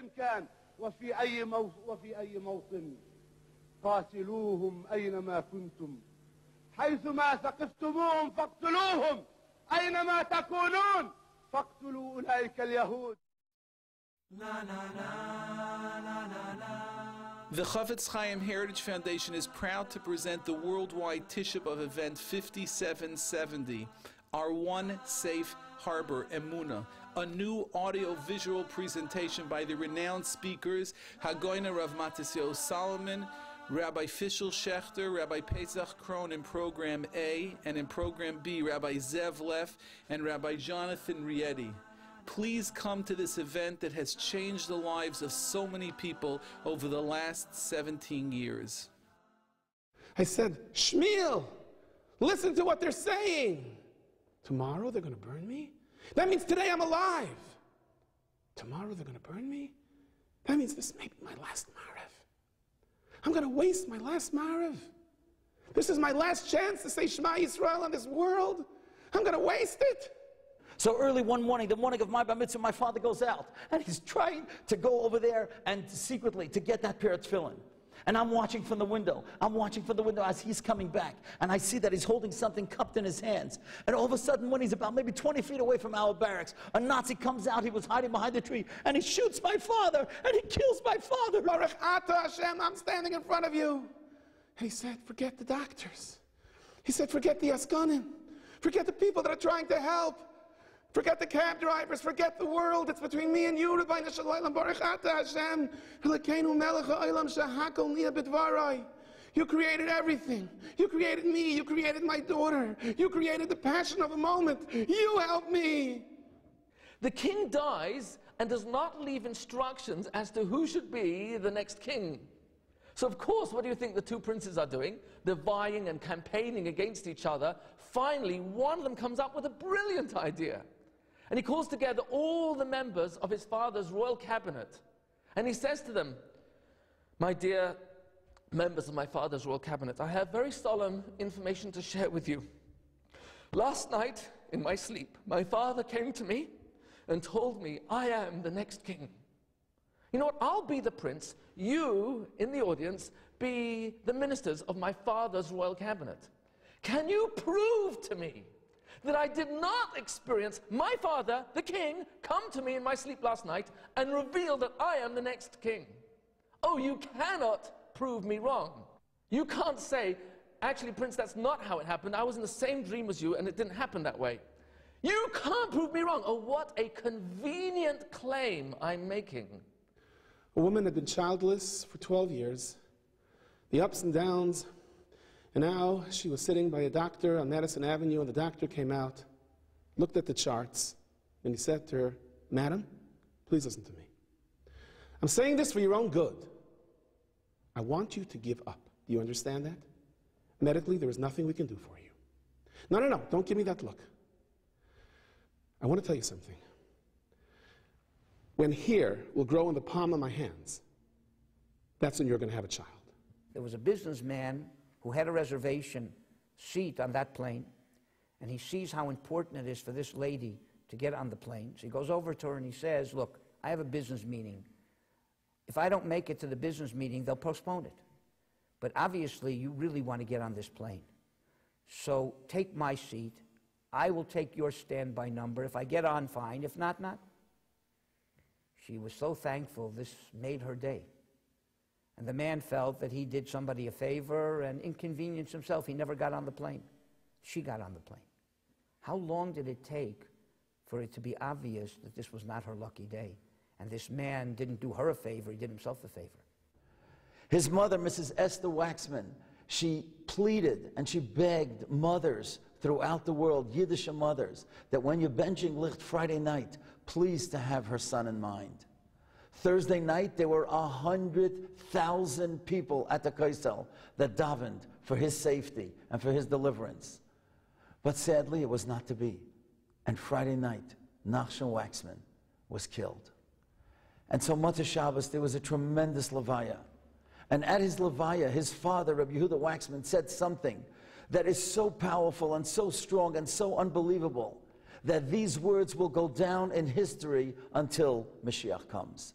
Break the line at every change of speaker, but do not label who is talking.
كان وفي أي موطن قاتلوهم أينما كنتم حيثما ثقفتموهم فاقتلوهم أينما تكونون فاقتلوا أولئك اليهود.
The Chofetz Chaim Heritage Foundation is proud to present the worldwide Tisha B'Av event 5770, Our One Safe Harbor, Emunah, a new audio-visual presentation by the renowned speakers Hagoyna Rav Matisyahu Solomon, Rabbi Fischel Schechter, Rabbi Pesach Krohn in Program A, and in Program B, Rabbi Zev Leff and Rabbi Jonathan Rieti. Please come to this event that has changed the lives of so many people over the last 17 years.
I said, Shmuel, listen to what they're saying. Tomorrow they're going to burn me? That means today I'm alive. Tomorrow they're going to burn me? That means this may be my last Ma'ariv. I'm going to waste my last Ma'ariv. This is my last chance to say Shema Yisrael in this world. I'm going to waste it.
So early one morning, the morning of my bar mitzvah, my father goes out, and he's trying to go over there and secretly to get that pair of tefillin. And I'm watching from the window. I'm watching from the window as he's coming back. And I see that he's holding something cupped in his hands. And all of a sudden, when he's about maybe 20 feet away from our barracks, a Nazi comes out. He was hiding behind the tree. And he shoots my father. And he kills my father.
Baruch Atah Hashem, I'm standing in front of you. And he said, forget the doctors. He said, forget the Askanim. Forget the people that are trying to help. Forget the cab drivers, forget the world. It's between me and you, Rabbi Neshalaylam, Baruch Atah Hashem, Elokeinu melech ha'olam shehakol niya b'dvarai. You created everything. You created me, you created my daughter. You created the passion of a moment. You help me.
The king dies and does not leave instructions as to who should be the next king. So of course, what do you think the two princes are doing? They're vying and campaigning against each other. Finally, one of them comes up with a brilliant idea. And he calls together all the members of his father's royal cabinet. And he says to them, my dear members of my father's royal cabinet, I have very solemn information to share with you. Last night, in my sleep, my father came to me and told me I am the next king. You know what? I'll be the prince. You, in the audience, be the ministers of my father's royal cabinet. Can you prove to me that I did not experience my father, the king, come to me in my sleep last night and reveal that I am the next king? Oh, you cannot prove me wrong. You can't say, actually, Prince, that's not how it happened. I was in the same dream as you and it didn't happen that way. You can't prove me wrong. Oh, what a convenient claim I'm making.
A woman had been childless for 12 years, the ups and downs. And now she was sitting by a doctor on Madison Avenue, and the doctor came out, looked at the charts, and he said to her, Madam, please listen to me. I'm saying this for your own good. I want you to give up. Do you understand that? Medically, there is nothing we can do for you. No, don't give me that look. I want to tell you something. When hair will grow in the palm of my hands, that's when you're going to have a child.
There was a businessman who had a reservation seat on that plane, and he sees how important it is for this lady to get on the plane. So he goes over to her and he says, look, I have a business meeting. If I don't make it to the business meeting, they'll postpone it. But obviously, you really want to get on this plane. So take my seat. I will take your standby number. If I get on, fine. If not, not. She was so thankful, this made her day. And the man felt that he did somebody a favor and inconvenienced himself. He never got on the plane. She got on the plane. How long did it take for it to be obvious that this was not her lucky day? And this man didn't do her a favor, he did himself a favor.
His mother, Mrs. Esther Waxman, she pleaded and she begged mothers throughout the world, Yiddish mothers, that when you're benching Licht Friday night, please to have her son in mind. Thursday night, there were 100,000 people at the Kaisel that davened for his safety and for his deliverance. But sadly, it was not to be. And Friday night, Nachshon Waxman was killed. And so Motzei Shabbos, there was a tremendous levaya. And at his levaya, his father, Rabbi Yehuda Waxman, said something that is so powerful and so strong and so unbelievable that these words will go down in history until Mashiach comes.